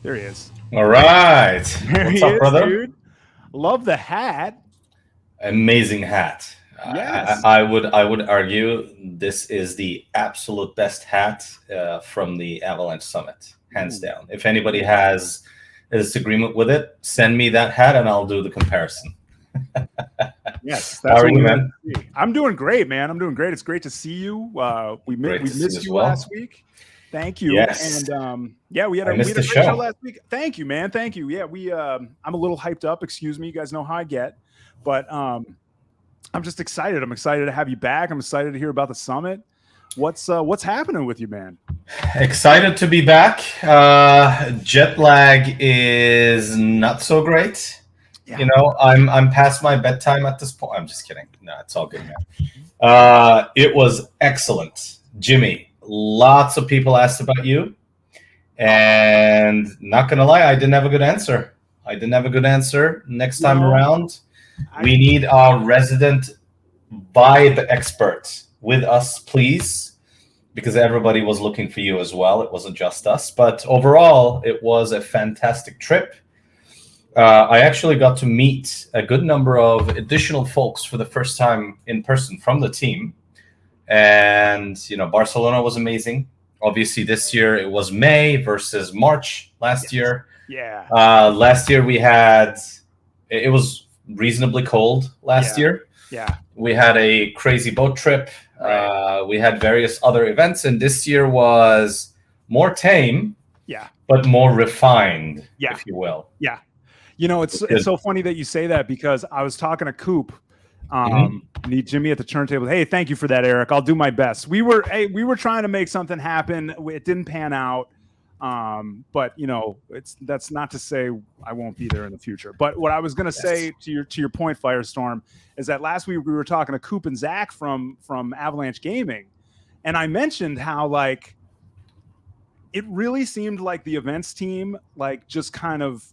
There he is. All right. There What's he up, is, brother? dude. Love the hat. Amazing hat. Yes. I would argue this is the absolute best hat from the Avalanche Summit, hands Ooh, down. If anybody ooh. has a disagreement with it, send me that hat and I'll do the comparison. Yes, How that's are what you, we like man? to see. I'm doing great, man. I'm doing great. It's great to see you. We Great to see you missed as you last well. week. Thank you. Yes, And yeah, we had I a we missed had a the great show show. last week. Thank you, man. Thank you. Yeah, we I'm a little hyped up. Excuse me. You guys know how I get, but I'm just excited. I'm excited to have you back. I'm excited to hear about the summit. What's happening with you, man? Excited to be back. Jet lag is not so great. Yeah. I'm past my bedtime at this point. I'm just kidding. No, it's all good, man. It was excellent, Jimmy. Lots of people asked about you, and not gonna lie, I didn't have a good answer. I didn't have a good answer. Next You time know, around, I we need our resident vibe expert with us, please, because everybody was looking for you as well. It wasn't just us, but overall, it was a fantastic trip. I actually got to meet a good number of additional folks for the first time in person from the team. And, Barcelona was amazing. Obviously, this year it was May versus March last yes. year. Yeah. Last year it was reasonably cold last Yeah. year. Yeah. We had a crazy boat trip. Right. We had various other events. And this year was more tame, Yeah. but more refined, Yeah. if you will. Yeah. It's so funny that you say that because I was talking to Coop, Mhm. need Jimmy at the turntable. Hey, thank you for that, Eric. I'll do my best. We were trying to make something happen. It didn't pan out. But that's not to say I won't be there in the future. But what I was gonna Yes. say to your point, Firestorm, is that last week we were talking to Coop and Zach from Avalanche Gaming, and I mentioned how like it really seemed like the events team like just kind of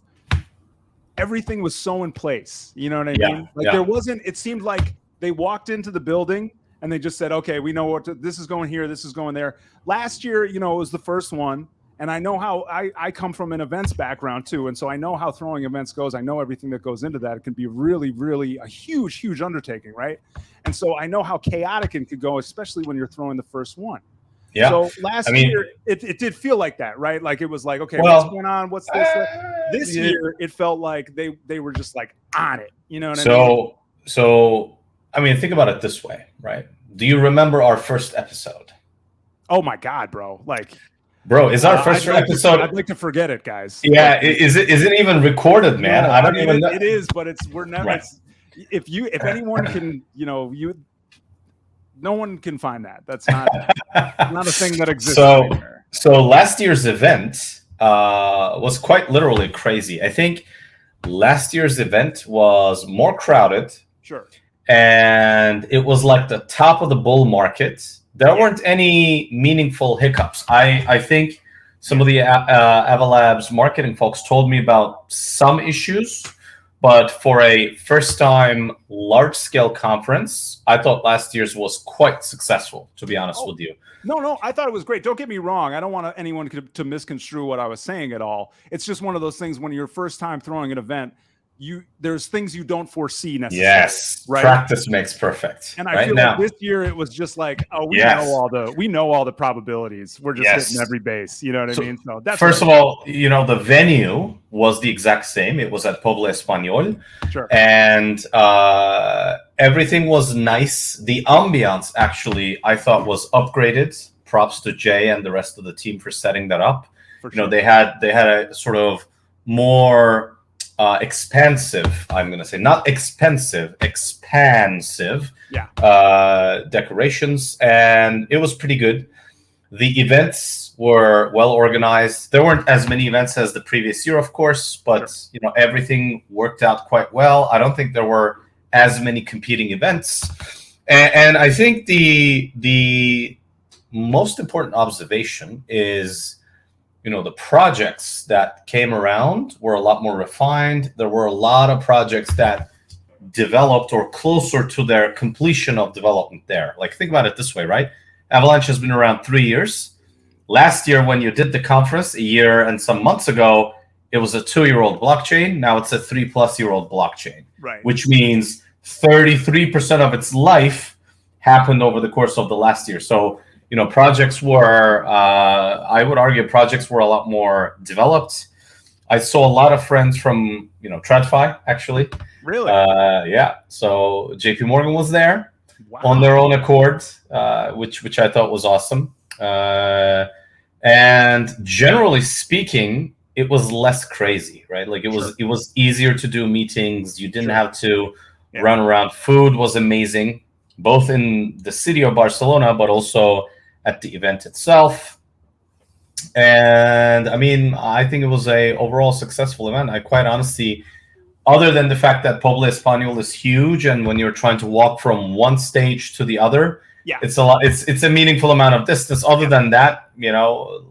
everything was so in place. You know what I Yeah. mean? Like there Yeah. wasn't, it seemed like they walked into the building and they just said, okay, we know this is going here, this is going there. Last year, it was the first one. And I know how I come from an events background too. And so I know how throwing events goes. I know everything that goes into that. It can be really, really a huge, huge undertaking, right? And so I know how chaotic it could go, especially when you're throwing the first one. Yeah. So I last mean, year, it did feel like that, right? Like it was like, okay, what's well, going on? What's this? This it- year, it felt like they were just like on it. You know what I mean? so so I mean, think about it this way, right? Do you remember our first episode? Oh my god, bro! Like, Bro, is our first I'd episode? like to forget it, guys. Yeah, Like, is it even recorded, man? no, I I don't mean even know. it is, but we're never. Right. It's if anyone can, no one can find that. That's not a thing that exists so anywhere. so last year's event was quite literally crazy. I think last year's event was more crowded, Sure. and it was like the top of the bull market. There Yeah. weren't any meaningful hiccups. I think some of the Avalabs marketing folks told me about some issues, but for a first time large scale conference, I thought last year's was quite successful, to be honest with you. No, I thought it was great. Don't get me wrong. I don't want anyone to misconstrue what I was saying at all. It's just one of those things when you're first time throwing an event, there's things you don't foresee necessarily. Yes, right? practice makes perfect. And I right feel now, like this year it was just like, oh, Yes. we know all the probabilities. We're just Yes. hitting every base. You know what I mean? So that's first of all, the venue was the exact same. It was at Pueblo Español, sure. and everything was nice. The ambiance, actually, I thought was upgraded. Props to Jay and the rest of the team for setting that up. For sure. They had a sort of more expansive, I'm going to say, not expensive, expansive decorations, and it was pretty good. The events were well organized. There weren't as many events as the previous year, of course, but Sure. Everything worked out quite well. I don't think there were as many competing events, and I think the most important observation is the projects that came around were a lot more refined. There were a lot of projects that developed or closer to their completion of development there. Like, think about it this way, right? Avalanche has been around 3 years. Last year, when you did the conference, a year and some months ago, it was a 2-year-old blockchain. Now it's a 3+-year-old blockchain, Right. which means 33% of its life happened over the course of the last year. So, projects were, I would argue, projects were a lot more developed. I saw a lot of friends from, TradFi, actually. Really? Yeah. So JP Morgan was there Wow. on their own accord, which I thought was awesome. And generally speaking, it was less crazy, right? Like it was easier to do meetings. You didn't have to run around. Food was amazing, both in the city of Barcelona, but also at the event itself. And I mean, I think it was a overall successful event. I quite honestly, other than the fact that Poble Español is huge, and when you're trying to walk from one stage to the other, it's a lot. It's a meaningful amount of distance. Other than that,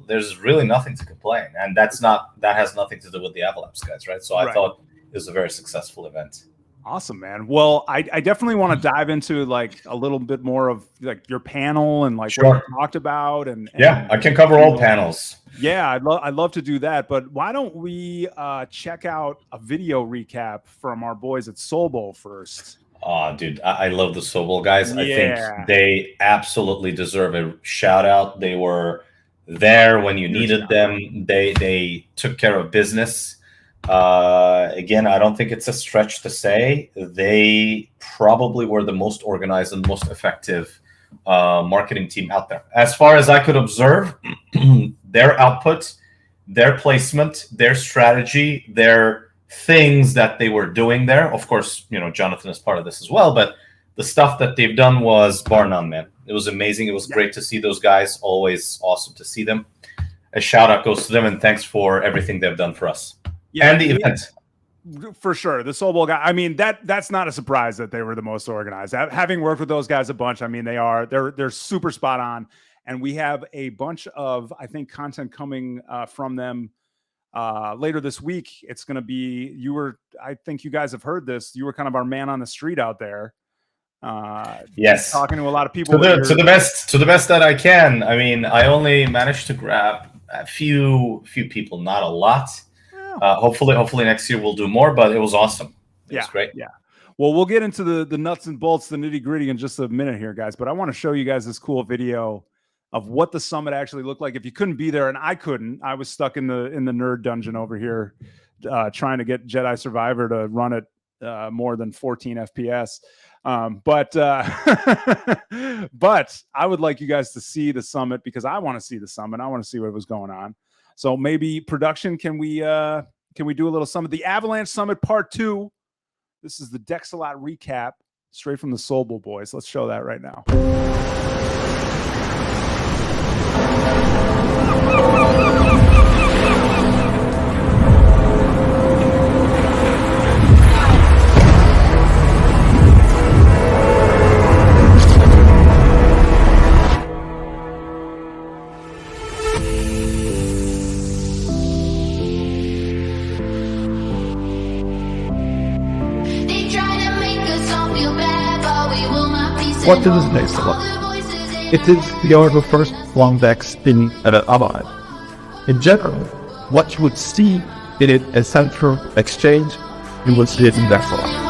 there's really nothing to complain, and that has nothing to do with the Avalanche guys, right? So I thought it was a very successful event. Awesome, man. Well, I definitely want to dive into like a little bit more of like your panel and like what you talked about, and I can cover all panels. Yeah, I'd love to do that. But why don't we check out a video recap from our boys at Soul Bowl first? Oh, dude, I love the Soul Bowl guys. I think they absolutely deserve a shout out. They were there when you needed them. They took care of business. Again, I don't think it's a stretch to say they probably were the most organized and most effective marketing team out there. As far as I could observe, their output, their placement, their strategy, their things that they were doing there. Of course, Jonathan is part of this as well, but the stuff that they've done was bar none, man. It was amazing. It was great to see those guys. Always awesome to see them. A shout out goes to them, and thanks for everything they've done for us. And the event. For sure. The Soul Bowl guy. I mean, that's not a surprise that they were the most organized. Having worked with those guys a bunch, I mean, they're super spot on. And we have a bunch of, I think, content coming from them later this week. It's going to be, I think you guys have heard this. You were kind of our man on the street out there. Yes. Talking to a lot of people. To the best that I can. I mean, I only managed to grab a few people, not a lot. Hopefully next year we'll do more, but it was awesome. It was great. Yeah. Well, we'll get into the nuts and bolts, the nitty gritty in just a minute here, guys. But I want to show you guys this cool video of what the summit actually looked like. If you couldn't be there, and I couldn't, I was stuck in the nerd dungeon over here, trying to get Jedi Survivor to run at more than 14 FPS. But I would like you guys to see the summit, because I want to see the summit. I want to see what was going on. So maybe production, can we do a little summit? The Avalanche Summit Part 2. This is the Dexalot recap straight from the Soul Bowl boys. Let's show that right now. What is Dexalot? It is your first long Dex in Avalanche. In general, what you would see in it as central exchange, you will see it in Dexalot.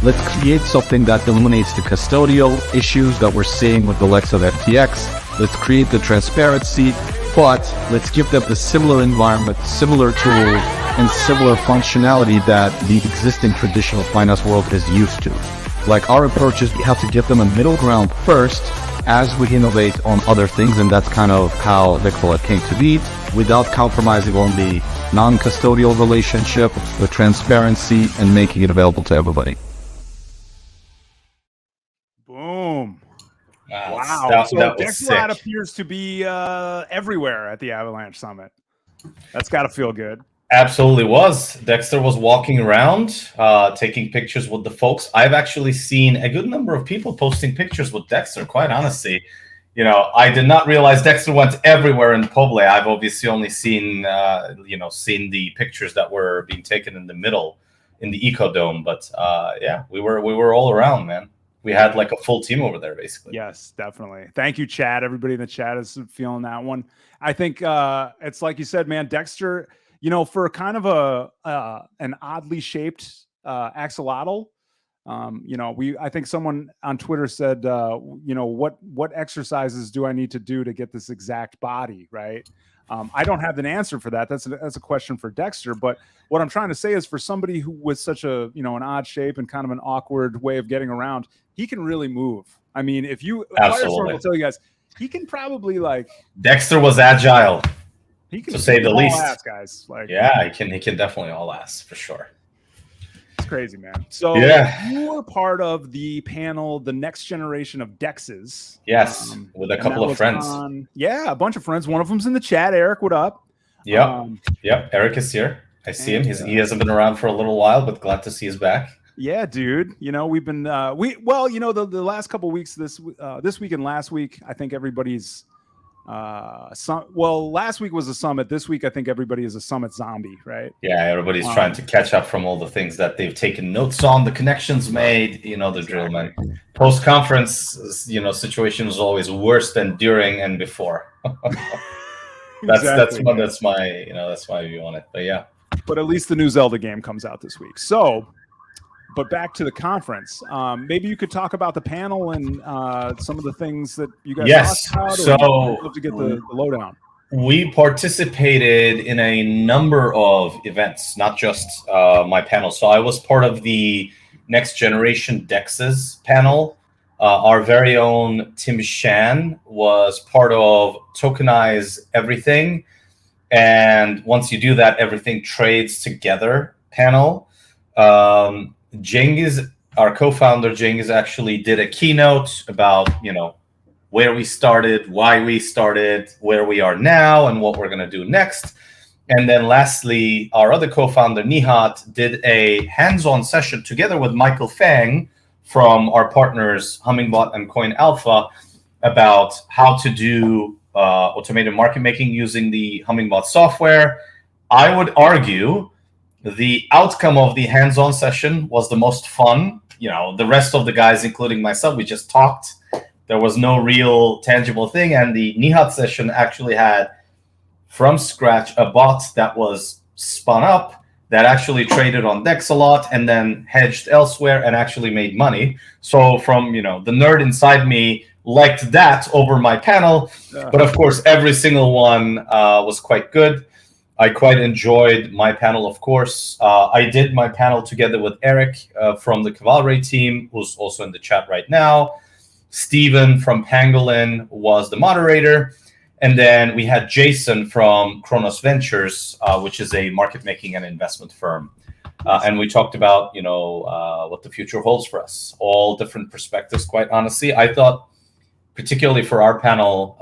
Let's create something that eliminates the custodial issues that we're seeing with the Lex of FTX. Let's create the transparency, but let's give them the similar environment, similar tools, and similar functionality that the existing traditional finance world is used to. Like, our approach is we have to give them a middle ground first as we innovate on other things, and that's kind of how Dexalot came to be, without compromising on the non-custodial relationship, the transparency, and making it available to everybody. Wow. So Dexalot appears to be everywhere at the Avalanche Summit. That's got to feel good. Absolutely was. Dexter was walking around, taking pictures with the folks. I've actually seen a good number of people posting pictures with Dexter, quite honestly. I did not realize Dexter went everywhere in Poble. I've obviously only seen seen the pictures that were being taken in the middle in the Ecodome, but yeah, we were all around, man. We had like a full team over there, basically. Yes, definitely. Thank you, Chad. Everybody in the chat is feeling that one. I think it's like you said, man. Dexter, for kind of an oddly shaped axolotl. I think someone on Twitter said, what exercises do I need to do to get this exact body, right? I don't have an answer for that. That's a question for Dexter. But what I'm trying to say is, for somebody who with such an odd shape and kind of an awkward way of getting around, he can really move. I mean, if you Firestorm will tell you guys, he can probably Dexter was agile. He can, to say the least, ass, guys. Yeah, he can definitely all ass for sure. It's crazy, man. So you were part of the panel, the next generation of Dexes. Yes, with a couple of friends. A bunch of friends. One of them's in the chat. Eric, what up? Yep. Eric is here. I see him. He hasn't been around for a little while, but glad to see he's back. Yeah, dude. We've been the last couple of weeks, this week and last week, I think everybody's last week was a summit. This week I think everybody is a summit zombie, right? Yeah, everybody's trying to catch up from all the things that they've taken notes on, the connections made, the drill, man. Post conference, situation is always worse than during and before. That's my view on it. But yeah. But at least the new Zelda game comes out this week. So, but back to the conference. Maybe you could talk about the panel and some of the things that you guys talked about. So I'd love to get the lowdown. We participated in a number of events, not just my panel. So I was part of the Next Generation Dexes panel. Our very own Tim Shan was part of Tokenize Everything. And once you do that, everything trades together panel. Cengiz, our co-founder Cengiz, actually did a keynote about, where we started, why we started, where we are now, and what we're going to do next. And then lastly, our other co-founder Nihat did a hands-on session together with Michael Fang from our partners Hummingbot and Coin Alpha about how to do automated market making using the Hummingbot software. I would argue the outcome of the hands-on session was the most fun. The rest of the guys, including myself, we just talked. There was no real tangible thing. And the Nihat session actually had, from scratch, a bot that was spun up that actually traded on Dexalot and then hedged elsewhere and actually made money. So from, the nerd inside me liked that over my panel. But of course, every single one was quite good. I quite enjoyed my panel, of course. I did my panel together with Eric from the Cavalry team, who's also in the chat right now. Steven from Pangolin was the moderator. And then we had Jason from Kronos Ventures, which is a market making and investment firm. And we talked about, what the future holds for us. All different perspectives, quite honestly. I thought, particularly for our panel,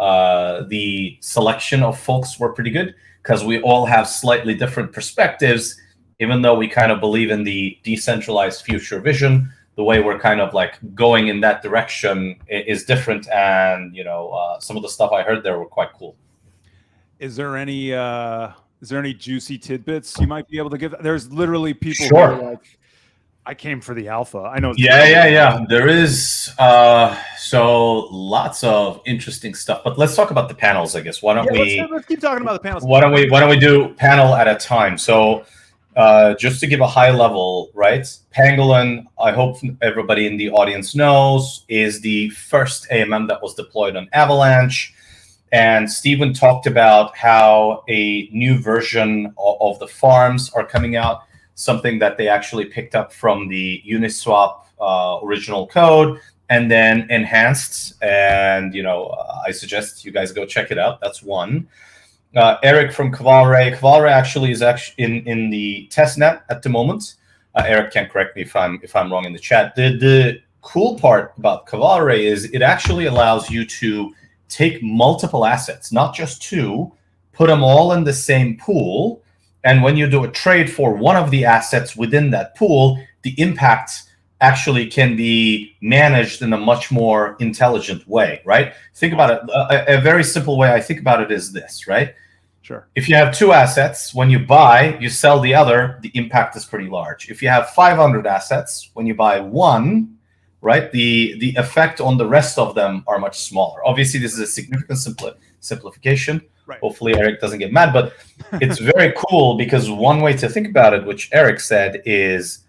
the selection of folks were pretty good, because we all have slightly different perspectives, even though we kind of believe in the decentralized future vision. The way we're kind of going in that direction is different. And, some of the stuff I heard there were quite cool. Is there any juicy tidbits you might be able to give? There's literally people who are I came for the alpha. I know. Yeah. There is so lots of interesting stuff. But let's talk about the panels, I guess. Why don't let's keep talking about the panels. Why don't we do panel at a time? So just to give a high level, right? Pangolin, I hope everybody in the audience knows, is the first AMM that was deployed on Avalanche. And Steven talked about how a new version of the farms are coming out, something that they actually picked up from the Uniswap original code and then enhanced. And, I suggest you guys go check it out. That's one. Eric from Cavalry. Cavalry actually is in the testnet at the moment. Eric can correct me if I'm wrong in the chat. The cool part about Cavalry is it actually allows you to take multiple assets, not just two, put them all in the same pool. And when you do a trade for one of the assets within that pool, the impact actually can be managed in a much more intelligent way, right? Think about it. A very simple way I think about it is this, right? Sure. If you have two assets, when you buy, you sell the other, the impact is pretty large. If you have 500 assets, when you buy one, right, the effect on the rest of them are much smaller. Obviously, this is a significant simplification. Right. Hopefully, Eric doesn't get mad, but it's very cool because one way to think about it, which Eric said, is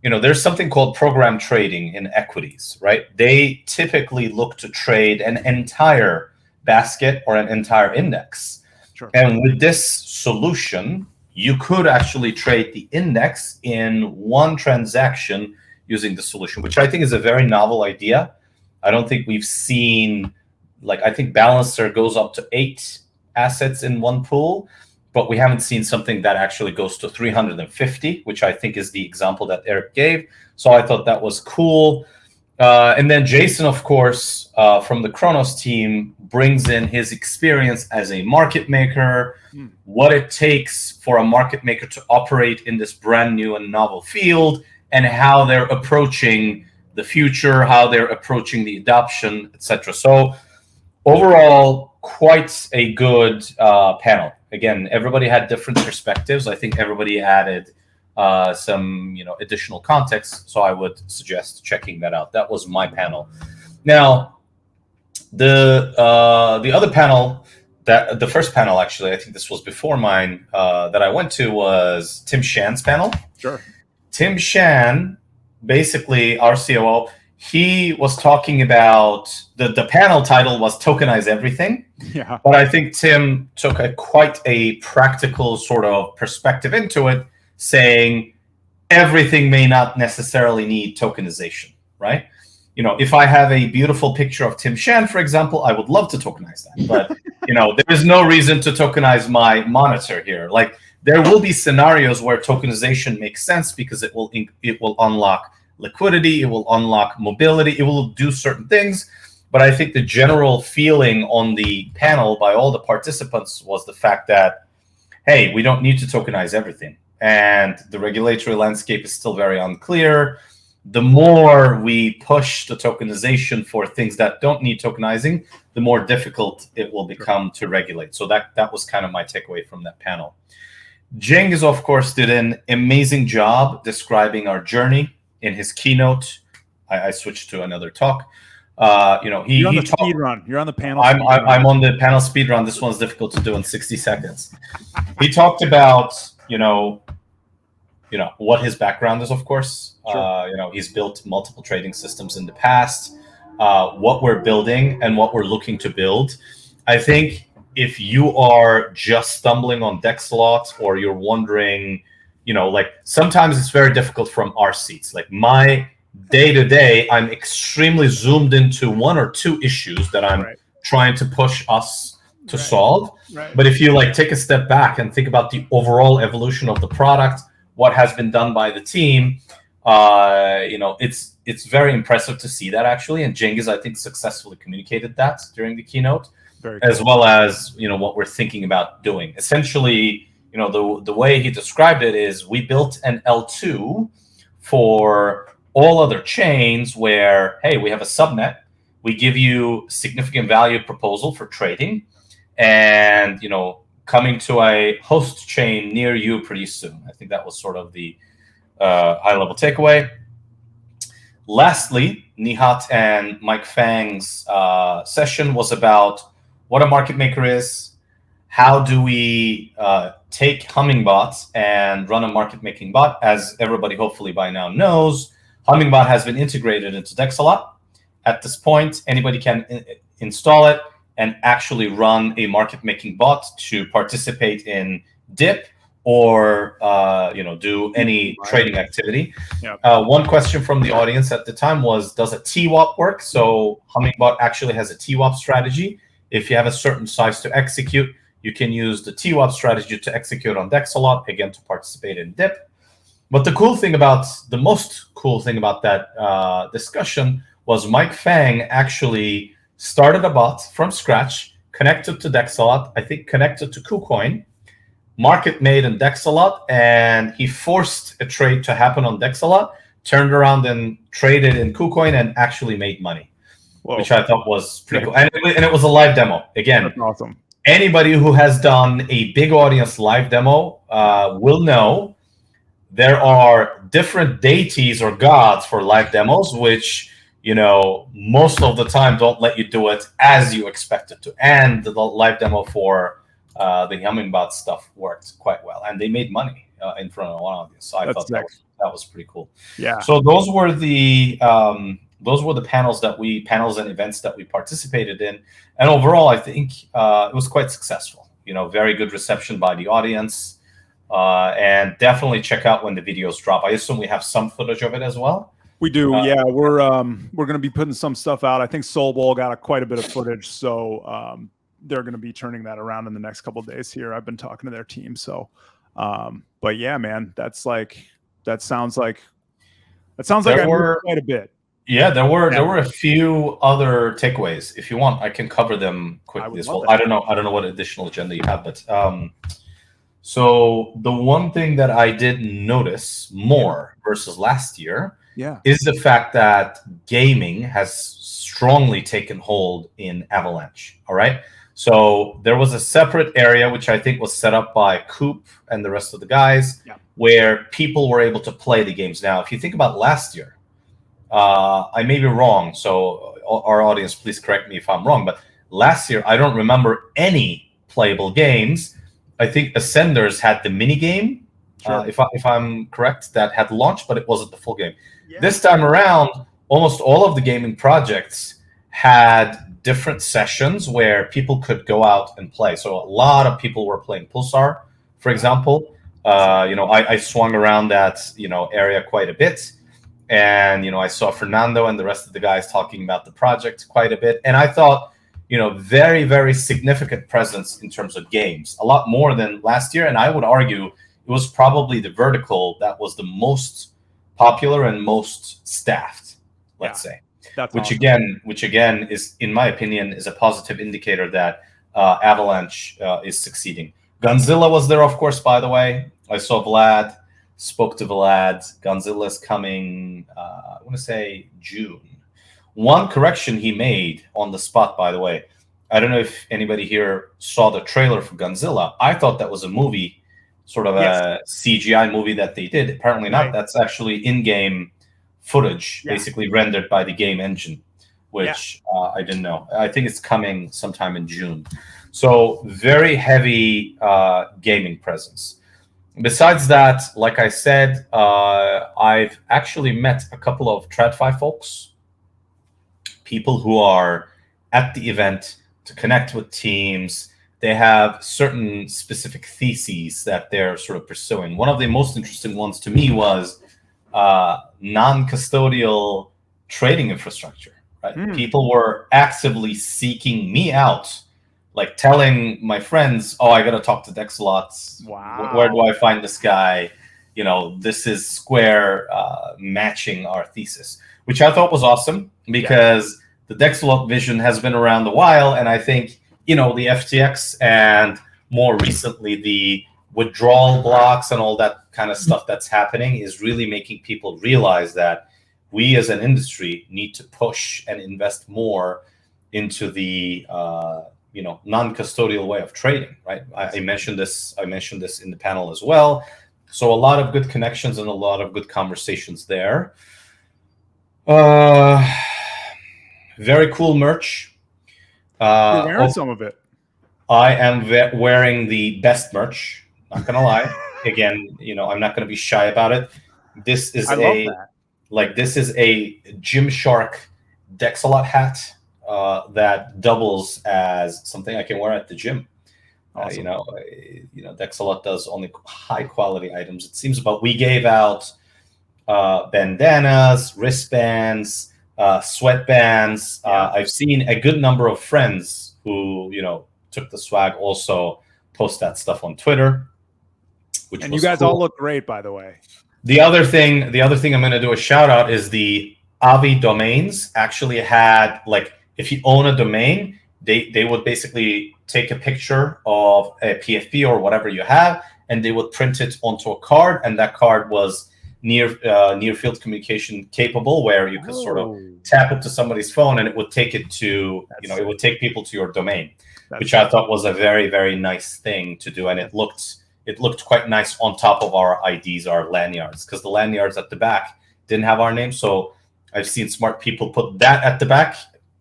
there's something called program trading in equities, right? They typically look to trade an entire basket or an entire index. Sure. And with this solution, you could actually trade the index in one transaction using the solution, which I think is a very novel idea. I don't think we've seen, I think Balancer goes up to 8 assets in one pool, but we haven't seen something that actually goes to 350, which I think is the example that Eric gave. So I thought that was cool. And then Jason, of course, from the Kronos team, brings in his experience as a market maker, what it takes for a market maker to operate in this brand new and novel field, and how they're approaching the future, how they're approaching the adoption, etc. So overall, quite a good panel. Again, everybody had different perspectives. I think everybody added some additional context, so I would suggest checking that out. That was my panel. Now, the other panel, the first panel, actually, I think this was before mine, that I went to was Tim Shan's panel. Sure. Tim Shan, basically our COO, he was talking about the panel title was Tokenize Everything. Yeah. But I think Tim took quite a practical sort of perspective into it, saying everything may not necessarily need tokenization, right? If I have a beautiful picture of Tim Shan, for example, I would love to tokenize that. But, there is no reason to tokenize my monitor here. There will be scenarios where tokenization makes sense because it will unlock liquidity, it will unlock mobility, it will do certain things. But I think the general feeling on the panel by all the participants was the fact that, hey, we don't need to tokenize everything. And the regulatory landscape is still very unclear. The more we push the tokenization for things that don't need tokenizing, the more difficult it will become to regulate. So that was kind of my takeaway from that panel. Cengiz, of course, did an amazing job describing our journey in his keynote. I switched to another talk. You're on the speed run. You're on the panel. I'm on the panel speed run. This one's difficult to do in 60 seconds. He talked about what his background is, of course. Sure. He's built multiple trading systems in the past. What we're building and what we're looking to build. I think if you are just stumbling on Dexalot, or you're wondering, sometimes it's very difficult from our seats. My day-to-day, I'm extremely zoomed into one or two issues that I'm trying to push us to solve. Right. But if you take a step back and think about the overall evolution of the product, what has been done by the team, it's very impressive to see that, actually. And Cengiz, I think, successfully communicated that during the keynote, as well as what we're thinking about doing. Essentially, the way he described it is we built an L2 for all other chains where, hey, we have a subnet, we give you significant value proposal for trading, and coming to a host chain near you pretty soon. I think that was sort of the high-level takeaway. Lastly, Nihat and Mike Fang's session was about what a market maker is, how do we take Hummingbot and run a market-making bot. As everybody hopefully by now knows, Hummingbot has been integrated into Dexalot. At this point, anybody can install it and actually run a market-making bot to participate in dip or do any trading activity. Yep. One question from the audience at the time was, does a TWAP work? So Hummingbot actually has a TWAP strategy. If you have a certain size to execute, you can use the TWAP strategy to execute on Dexalot, again, to participate in dip. But the most cool thing about that discussion was Mike Fang actually started a bot from scratch, connected to Dexalot, I think connected to KuCoin, market made in Dexalot, and he forced a trade to happen on Dexalot turned around and traded in KuCoin and actually made money, which I thought was pretty cool. And it was a live demo. Again, that's awesome. Anybody who has done a big audience live demo will know there are different deities or gods for live demos, which, most of the time don't let you do it as you expect it to. And the live demo for the Hummingbot stuff worked quite well, and they made money in front of an audience. So I thought that was pretty cool. Yeah. So those were the panels and events that we participated in, and overall, I think it was quite successful. Very good reception by the audience, and definitely check out when the videos drop. I assume we have some footage of it as well. We do, yeah. We're going to be putting some stuff out. I think Soul Bowl got quite a bit of footage, so they're going to be turning that around in the next couple of days here. I've been talking to their team, so. But yeah, man, that sounds like I moved quite a bit. Yeah, there were a few other takeaways. If you want, I can cover them quickly as well. I don't know what additional agenda you have, but so the one thing that I did notice more versus last year is the fact that gaming has strongly taken hold in Avalanche. All right. So there was a separate area, which I think was set up by Coop and the rest of the guys, where people were able to play the games. Now, if you think about last year, I may be wrong, so our audience, please correct me if I'm wrong, but last year, I don't remember any playable games. I think Ascenders had the mini game, if I'm correct, that had launched, but it wasn't the full game. Yeah. This time around, almost all of the gaming projects had different sessions where people could go out and play. So a lot of people were playing Pulsar, for example. I swung around that, area quite a bit. And, I saw Fernando and the rest of the guys talking about the project quite a bit. And I thought, very, very significant presence in terms of games, a lot more than last year. And I would argue it was probably the vertical that was the most popular and most staffed, let's say. Which again is, in my opinion, is a positive indicator that Avalanche is succeeding. Gunzilla was there, of course, by the way. I saw Vlad, spoke to Vlad. Gunzilla's coming, I want to say June. One correction he made on the spot, by the way. I don't know if anybody here saw the trailer for Gunzilla. I thought that was a movie, sort of a CGI movie that they did. Apparently not. Right. That's actually in-game footage, basically rendered by the game engine, which I didn't know. I think it's coming sometime in June. So very heavy gaming presence. Besides that, like I said, I've actually met a couple of TradFi folks, people who are at the event to connect with teams. They have certain specific theses that they're sort of pursuing. One of the most interesting ones to me was non-custodial trading infrastructure. Right? People were actively seeking me out, like telling my friends, "Oh, I got to talk to Dexalot. Wow. Where do I find this guy? This is Square matching our thesis," which I thought was awesome because the Dexalot vision has been around a while, and I think the FTX and more recently the withdrawal blocks and all that kind of stuff that's happening is really making people realize that we as an industry need to push and invest more into the non-custodial way of trading, right? I mentioned this in the panel as well. So a lot of good connections and a lot of good conversations there. Very cool merch. You're wearing some of it. I am wearing the best merch. Not gonna lie. Again, I'm not gonna be shy about it. This is this is a Gymshark Dexalot hat that doubles as something I can wear at the gym. Awesome. Dexalot does only high quality items, it seems, but we gave out bandanas, wristbands, sweatbands. I've seen a good number of friends who took the swag also post that stuff on Twitter, and you guys all look great, by the way. The other thing I'm going to do a shout out is the Avi domains actually had, like, if you own a domain, they would basically take a picture of a PFP or whatever you have, and they would print it onto a card, and that card was near field communication capable, where you could sort of tap it to somebody's phone and it would take it to it would take people to your domain, which I thought was a very, very nice thing to do, and it looked quite nice on top of our IDs, our lanyards, because the lanyards at the back didn't have our name. So I've seen smart people put that at the back.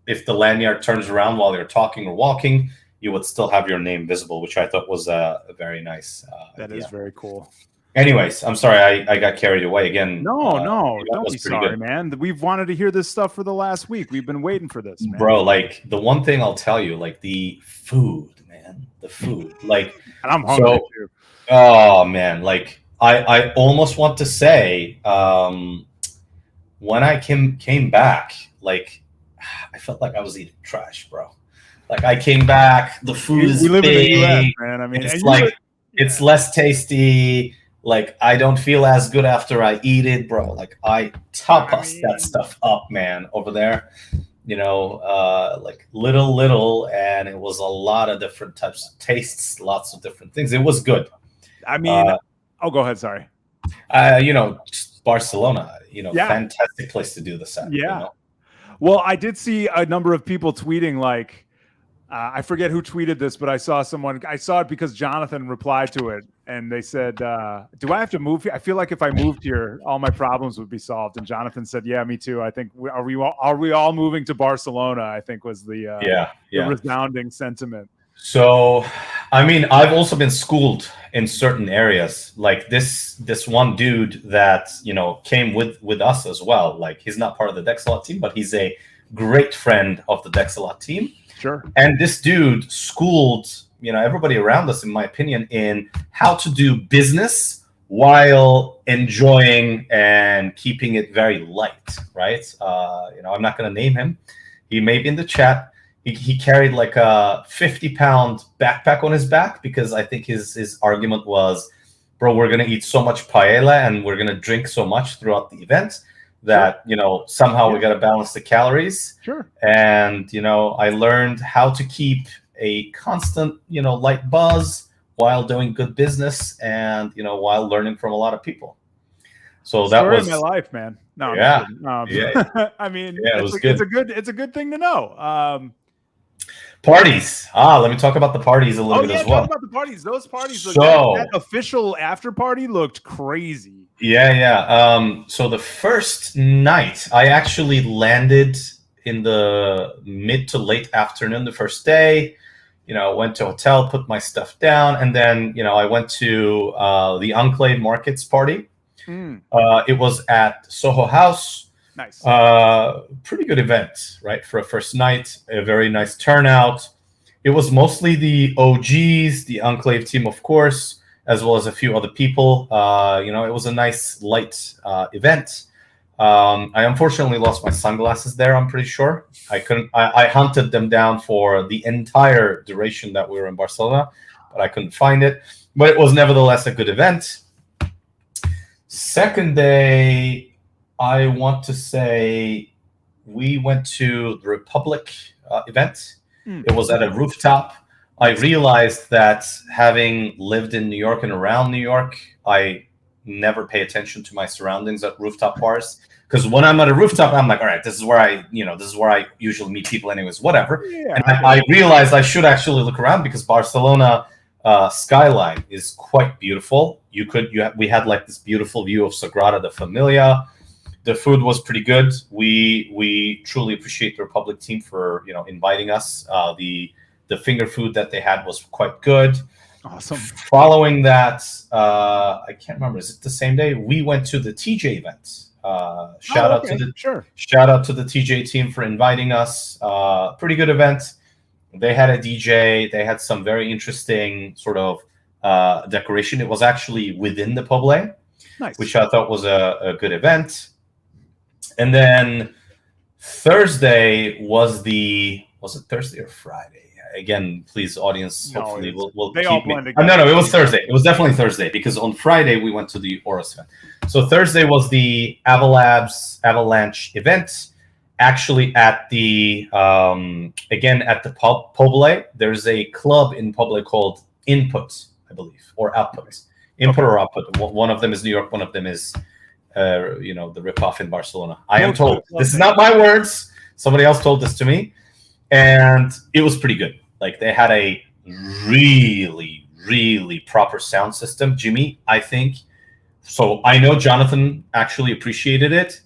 If the lanyard turns around while you're talking or walking, you would still have your name visible, which I thought was a very nice That idea. is very cool. Anyways, I'm sorry I got carried away again. No, don't be sorry, man. We've wanted to hear this stuff for the last week. We've been waiting for this, man. Bro, like, the one thing I'll tell you, like, the food, man, the food. Like, and I'm hungry too. Oh, man, like, I almost want to say, when I came back, like, I felt like I was eating trash, bro. Like, I came back, the food is we live big, in the US, man. I mean, it's like it's less tasty. Like, I don't feel as good after I eat it, bro. Like, I tapas that stuff up, man, over there. Like little, and it was a lot of different types of tastes, lots of different things. It was good. I mean, go ahead. Sorry. Barcelona, fantastic place to do this at. Yeah. Well, I did see a number of people tweeting, like, I forget who tweeted this, but I saw it because Jonathan replied to it, and they said, do I have to move here? I feel like if I moved here, all my problems would be solved. And Jonathan said, yeah, me too. I think, are we all moving to Barcelona? I think was the resounding sentiment. So, I mean, I've also been schooled in certain areas. Like this one dude that, came with us as well. Like, he's not part of the Dexalot team, but he's a great friend of the Dexalot team. Sure. And this dude schooled, everybody around us, in my opinion, in how to do business while enjoying and keeping it very light, right? I'm not going to name him. He may be in the chat. He carried like a 50-pound backpack on his back because I think his argument was, bro, we're going to eat so much paella and we're going to drink so much throughout the event that, somehow we got to balance the calories. Sure. And, I learned how to keep a constant, light buzz while doing good business and, while learning from a lot of people. So that was my life, man. No, yeah. I mean, it was good. It's a good thing to know. Parties. Let me talk about the parties a little bit as well. Talk about the parties. Those parties. That official after party looked crazy. Yeah. So the first night, I actually landed in the mid to late afternoon the first day. Went to a hotel, put my stuff down, and then I went to the Enclave Markets party. It was at Soho House. Nice. Pretty good event, right? For a first night, a very nice turnout. It was mostly the OGs, the Enclave team, of course, as well as a few other people. It was a nice, light event. I unfortunately lost my sunglasses there, I'm pretty sure. I hunted them down for the entire duration that we were in Barcelona, but I couldn't find it. But it was nevertheless a good event. Second day, I want to say we went to the Republic event. It was at a rooftop. I realized that having lived in New York and around New York, I never pay attention to my surroundings at rooftop bars. Because when I'm at a rooftop, I'm like, all right, this is where I usually meet people anyways, whatever. Yeah, and I realized I should actually look around because Barcelona skyline is quite beautiful. We had like this beautiful view of Sagrada de Familia. The food was pretty good. We truly appreciate the Republic team for inviting us. The finger food that they had was quite good. Awesome. Following that, I can't remember. Is it the same day? We went to the TJ event. Shout out to the TJ team for inviting us. Pretty good event. They had a DJ. They had some very interesting sort of decoration. It was actually within the Poble, nice, which I thought was a good event. And then Thursday was it Thursday or Friday? Again, please, audience, hopefully will they keep all me. blend together. No, it was Thursday. It was definitely Thursday because on Friday we went to the Oros event. So Thursday was the Avalanche event. Actually, at the at the Poble, there's a club in Poble called Input, I believe, or Output. Input or Output. One of them is New York. One of them is the ripoff in Barcelona. I am told. This is not my words. Somebody else told this to me, and it was pretty good. Like they had a really, really proper sound system, Jimmy. I think. So I know Jonathan actually appreciated it.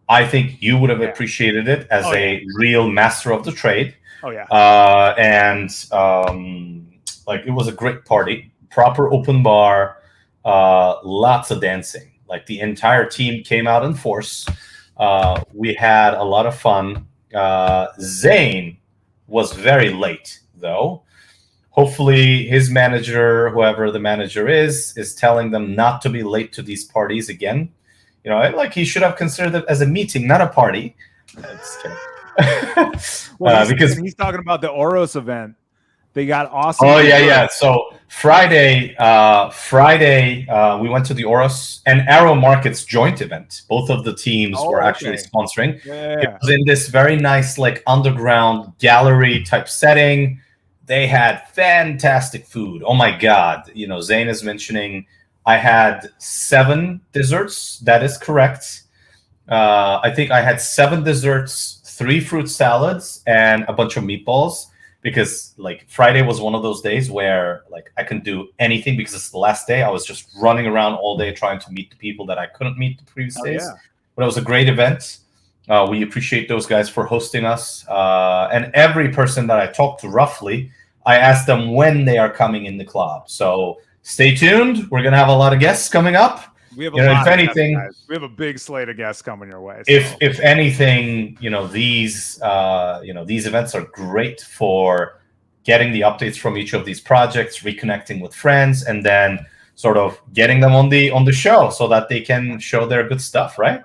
I think you would have appreciated it as a real master of the trade. Oh yeah. Like it was a great party, proper open bar, lots of dancing. Like the entire team came out in force. We had a lot of fun. Zane was very late though. Hopefully his manager, whoever the manager is telling them not to be late to these parties again. You know, like he should have considered it as a meeting, not a party. Just kidding. Because he's talking about the Oros event. They got awesome. Oh yeah. So Friday, we went to the Oros and Arrow Markets joint event. Both of the teams were actually sponsoring. Yeah. It was in this very nice, like underground gallery type setting. They had fantastic food. Oh my God! You know, Zane is mentioning I had 7 desserts. That is correct. I think I had 7 desserts, 3 fruit salads, and a bunch of meatballs. Because like Friday was one of those days where like I couldn't do anything because it's the last day. I was just running around all day trying to meet the people that I couldn't meet the previous days. Yeah. But it was a great event. We appreciate those guys for hosting us. And every person that I talked to roughly, I asked them when they are coming in the club. So stay tuned. We're going to have a lot of guests coming up. We have we have a big slate of guests coming your way. So. If anything, these events are great for getting the updates from each of these projects, reconnecting with friends, and then sort of getting them on the show so that they can show their good stuff, right?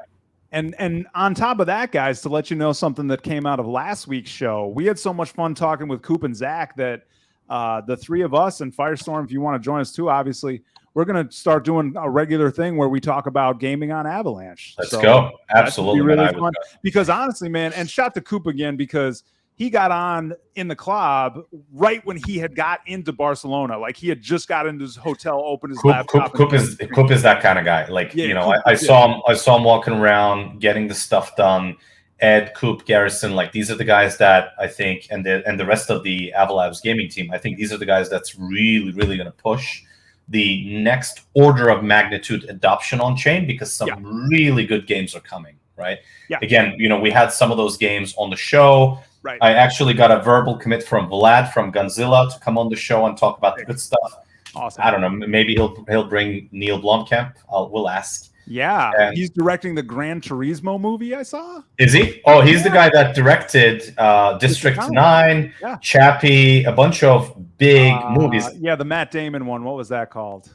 And on top of that, guys, to let you know something that came out of last week's show, we had so much fun talking with Coop and Zach that the 3 of us and Firestorm, if you want to join us too, obviously, we're going to start doing a regular thing where we talk about gaming on Avalanche. Let's go. Absolutely. Really fun. Because honestly, man, and shout to Coop again, because he got on in the club right when he had got into Barcelona. Like he had just got into his hotel, opened his laptop. Coop is that kind of guy. Like, I saw him walking around getting the stuff done. Ed, Coop, Garrison, like these are the guys that I think, and the rest of the Avalabs gaming team, I think these are the guys that's really, really going to push the next order of magnitude adoption on chain, because some really good games are coming, right? Yeah. Again, we had some of those games on the show. Right. I actually got a verbal commit from Vlad from Gunzilla to come on the show and talk about the good stuff. Awesome. I don't know. Maybe he'll bring Neil Blomkamp. We'll ask. Yeah, and he's directing the Gran Turismo movie I saw. Is he? Oh, he's the guy that directed District 9, Chappie, a bunch of big movies. Yeah, the Matt Damon one. What was that called?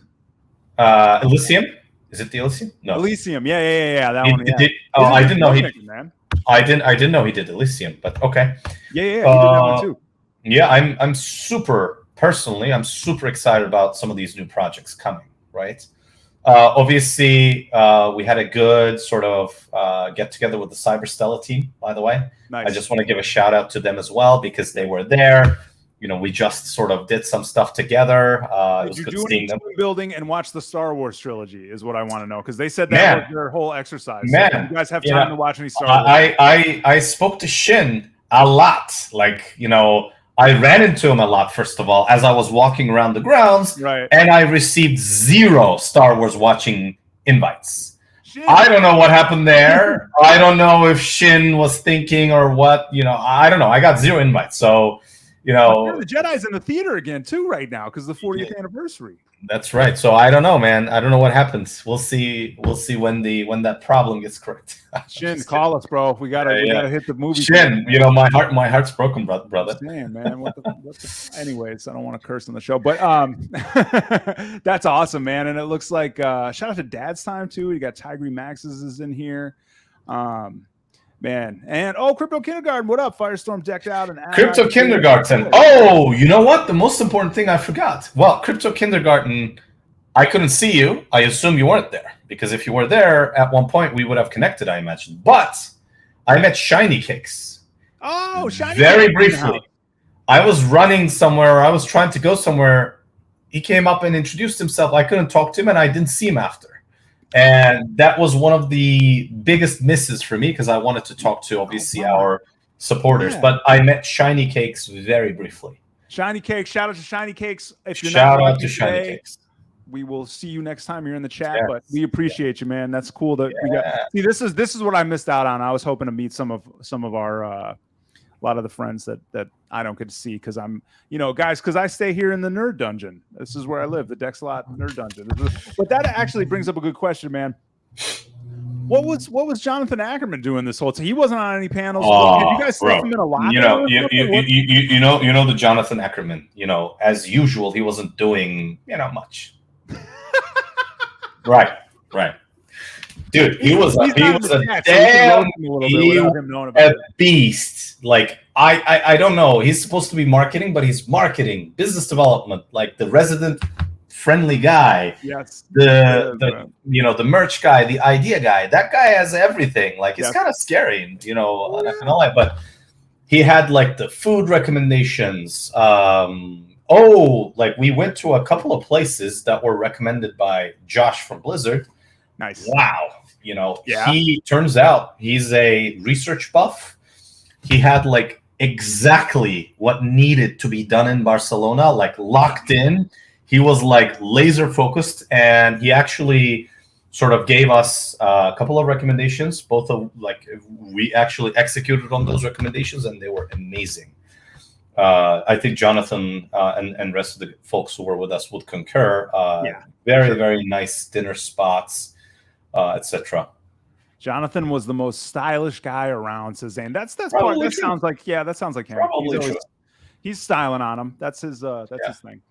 Elysium? Is it the Elysium? No. Elysium. Yeah. That one. Yeah. I didn't know he did. I didn't know he did Elysium, but okay. Yeah. He did that one too. Yeah, I'm super excited about some of these new projects coming, right? Obviously, we had a good sort of get together with the Cyberstella team, by the way. Nice. I just want to give a shout out to them as well because they were there. We just sort of did some stuff together. It was good seeing them. Building and watch the Star Wars trilogy is what I want to know, because they said that was their whole exercise. Man, so you guys have time to watch any Star Wars? I spoke to Shin a lot. Like, I ran into him a lot, first of all, as I was walking around the grounds, and I received 0 Star Wars watching invites. Shin. I don't know what happened there. I don't know if Shin was thinking or what. I don't know. I got 0 invites. So, the Jedi's in the theater again, too, right now, because the 40th anniversary. That's right. So I don't know, man. I don't know what happens. We'll see when that problem gets correct. Shin, call us, bro. We gotta hit the movie. Shin, my heart's broken, brother. Damn, man. What the anyways, I don't want to curse on the show, but that's awesome, man. And it looks like shout out to Dad's Time too. You got Tigre Max's is in here. Man, and Crypto Kindergarten, what up? Firestorm decked out and Crypto Kindergarten. Oh, you know what? The most important thing I forgot. Well, Crypto Kindergarten, I couldn't see you. I assume you weren't there, because if you were there at one point, we would have connected, I imagine. But I met Shiny Cakes. Oh, Shiny. Very briefly. I was running somewhere. I was trying to go somewhere. He came up and introduced himself. I couldn't talk to him, and I didn't see him after. And that was one of the biggest misses for me because I wanted to talk to obviously our supporters, but I met Shiny Cakes very briefly. Shiny Cakes, shout out to Shiny Cakes. If you're Shout not out to Shiny today, Cakes. we will see you next time you're in the chat. Yes. But we appreciate you, man. That's cool that we got. See, this is what I missed out on. I was hoping to meet some of our a lot of the friends that I don't get to see because I'm, guys, because I stay here in the Nerd Dungeon. This is where I live, the Dexalot Nerd Dungeon. But that actually brings up a good question, man. What was Jonathan Ackerman doing this whole time? He wasn't on any panels. Did you guys stuff him in a locker? You know the Jonathan Ackerman. As usual, he wasn't doing much. Right. Dude, he was a beast. Like I don't know. He's supposed to be marketing, but he's marketing, business development, like the resident friendly guy. Yes. The merch guy, the idea guy. That guy has everything. Like it's kind of scary, I'm not gonna lie, but he had like the food recommendations. Like we went to a couple of places that were recommended by Josh from Blizzard. Nice. Wow. He turns out he's a research buff. He had like exactly what needed to be done in Barcelona, like locked in. He was like laser focused, and he actually sort of gave us a couple of recommendations. Both of we actually executed on those recommendations, and they were amazing. I think Jonathan and rest of the folks who were with us would concur. Very, very nice dinner spots, etc. Jonathan was the most stylish guy around, says Zane. That sounds like him. He's styling on him. That's his his thing.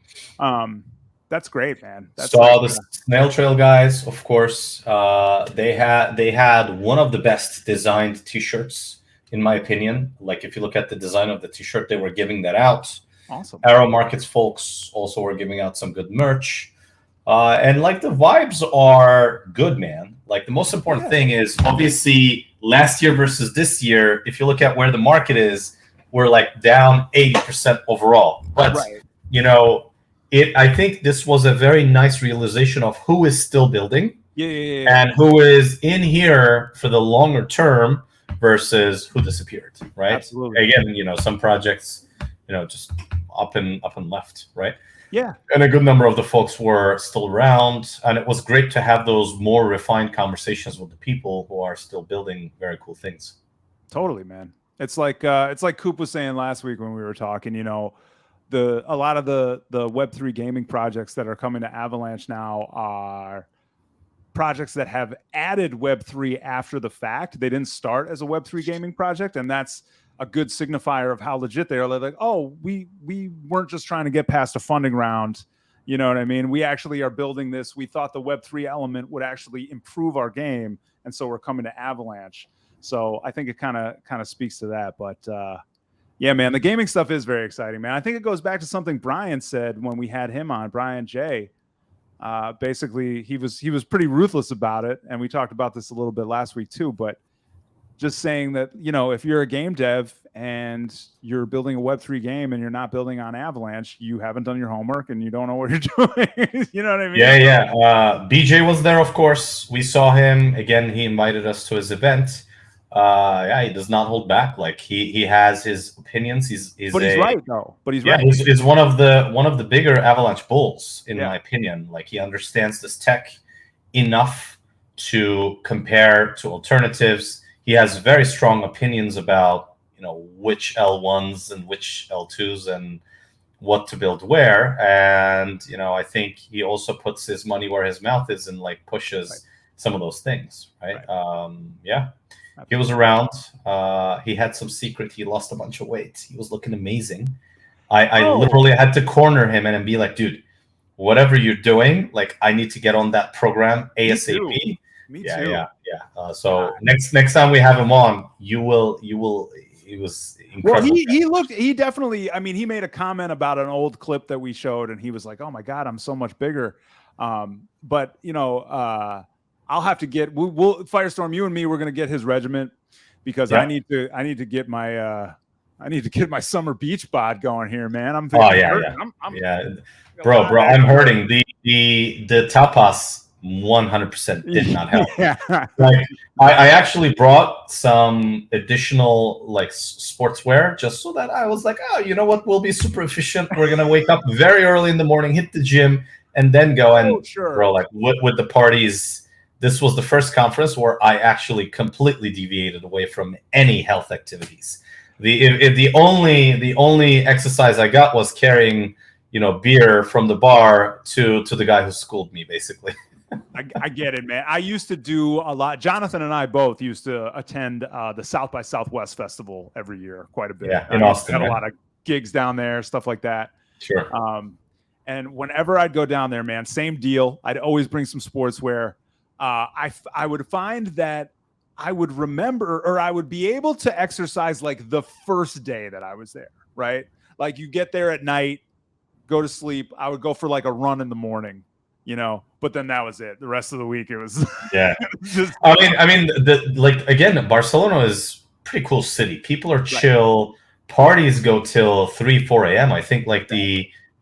That's great, man. The Snail Trail guys, of course. They had one of the best designed t-shirts, in my opinion. Like if you look at the design of the t-shirt, they were giving that out. Awesome. Arrow Markets folks also were giving out some good merch. And like the vibes are good, man. Like the most important thing is obviously last year versus this year. If you look at where the market is, we're like down 80% overall. But I think this was a very nice realization of who is still building and who is in here for the longer term versus who disappeared. Right. Absolutely. Again, some projects, just up and left. Right. Yeah. And a good number of the folks were still around. And it was great to have those more refined conversations with the people who are still building very cool things. Totally, man. It's like Coop was saying last week when we were talking, a lot of the Web3 gaming projects that are coming to Avalanche now are projects that have added Web3 after the fact. They didn't start as a Web3 gaming project, and that's a good signifier of how legit they are. They're like, oh, we weren't just trying to get past a funding round. You know what I mean? We actually are building this. We thought the Web3 element would actually improve our game, and so we're coming to Avalanche. So I think it kind of speaks to that. But yeah, man, the gaming stuff is very exciting, man. I think it goes back to something Brian said when we had him on, Brian J. Basically, he was pretty ruthless about it, and we talked about this a little bit last week too. But just saying that, if you're a game dev and you're building a Web3 game and you're not building on Avalanche, you haven't done your homework and you don't know what you're doing. You know what I mean? Yeah. BJ was there, of course. We saw him again. He invited us to his event. He does not hold back. Like he has his opinions. He's right though. But he's right. He's one of the bigger Avalanche bulls in my opinion. Like he understands this tech enough to compare to alternatives. He has very strong opinions about which L1s and which L2s and what to build where. And I think he also puts his money where his mouth is and like pushes some of those things. Right. Absolutely. He was around. He had some secret. He lost a bunch of weight. He was looking amazing. I literally had to corner him and be like, dude, whatever you're doing, like I need to get on that program ASAP. Me too. So next time we have him on, you will. He was incredible. Well, he definitely. I mean, he made a comment about an old clip that we showed, and he was like, "Oh my God, I'm so much bigger." But I'll have to get. We'll Firestorm. You and me, we're gonna get his regiment because I need to get my. I need to get my summer beach bod going here, man. I'm thinking, bro, I'm hurting. The tapas 100% did not help. Yeah. Like, I actually brought some additional like sportswear just so that I was like, oh, you know what? We'll be super efficient. We're gonna wake up very early in the morning, hit the gym, and then go. And sure. bro, like with the parties, this was the first conference where I actually completely deviated away from any health activities. The only exercise I got was carrying, beer from the bar to the guy who schooled me, basically. I get it, man. I used to do a lot. Jonathan and I both used to attend the South by Southwest Festival every year, quite a bit. Yeah, in Austin. Had a lot of gigs down there, stuff like that. Sure. And whenever I'd go down there, man, same deal. I'd always bring some sportswear. I would find that I would remember, or I would be able to exercise like the first day that I was there, right? Like you get there at night, go to sleep. I would go for like a run in the morning, but then that was it. The rest of the week, it was yeah. just, again, Barcelona is a pretty cool city. People are chill. Right. Parties go till 3-4 a.m. I think like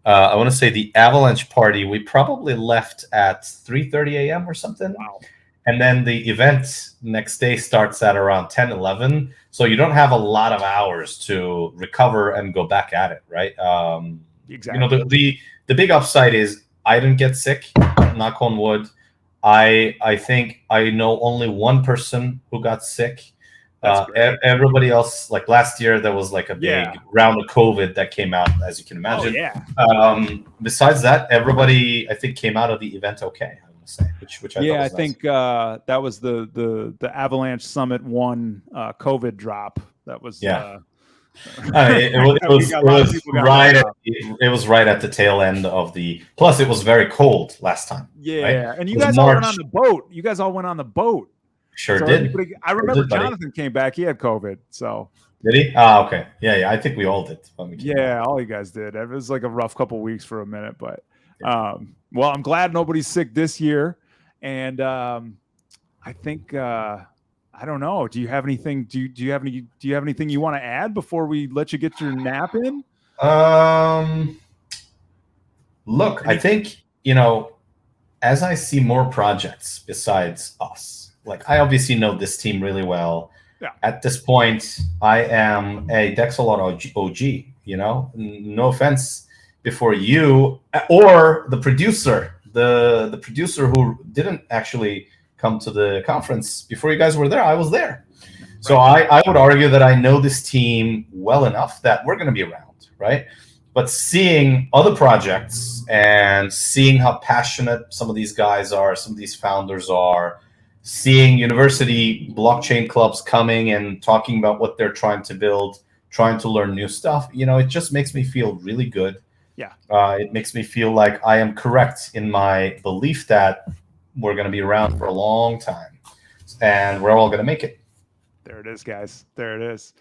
I want to say the Avalanche party, we probably left at 3:30 a.m. or something. Wow. And then the event next day starts at around 10-11. So you don't have a lot of hours to recover and go back at it, right? Exactly. The big upside is I didn't get sick, knock on wood. I think I know only one person who got sick. Everybody else, like last year, there was like a big round of COVID that came out, as you can imagine. Oh, yeah. Besides that, everybody, I think, came out of the event okay. I want to say, which I thought was nice. Think that was the Avalanche Summit 1 COVID drop. That was it was right at the tail end of the. Plus, it was very cold last time. Yeah, right? And you guys all went on the boat. You guys all went on the boat. Sure did. I remember Jonathan came back. He had COVID. So did he? Ah, okay. Yeah. I think we all did. All you guys did. It was like a rough couple of weeks for a minute, but well, I'm glad nobody's sick this year. And I think I don't know. Do you have anything? Do you have anything you want to add before we let you get your nap in? Look, I think as I see more projects besides us. Like, I obviously know this team really well. Yeah. At this point, I am a Dexalot OG, No offense before you or the producer, the producer who didn't actually come to the conference before you guys were there. I was there. Right. So I would argue that I know this team well enough that we're going to be around, right? But seeing other projects and seeing how passionate some of these guys are, some of these founders are, seeing university blockchain clubs coming and talking about what they're trying to build, trying to learn new stuff, it just makes me feel really good. Yeah. It makes me feel like I am correct in my belief that we're going to be around for a long time and we're all going to make it. There it is, guys. There it is.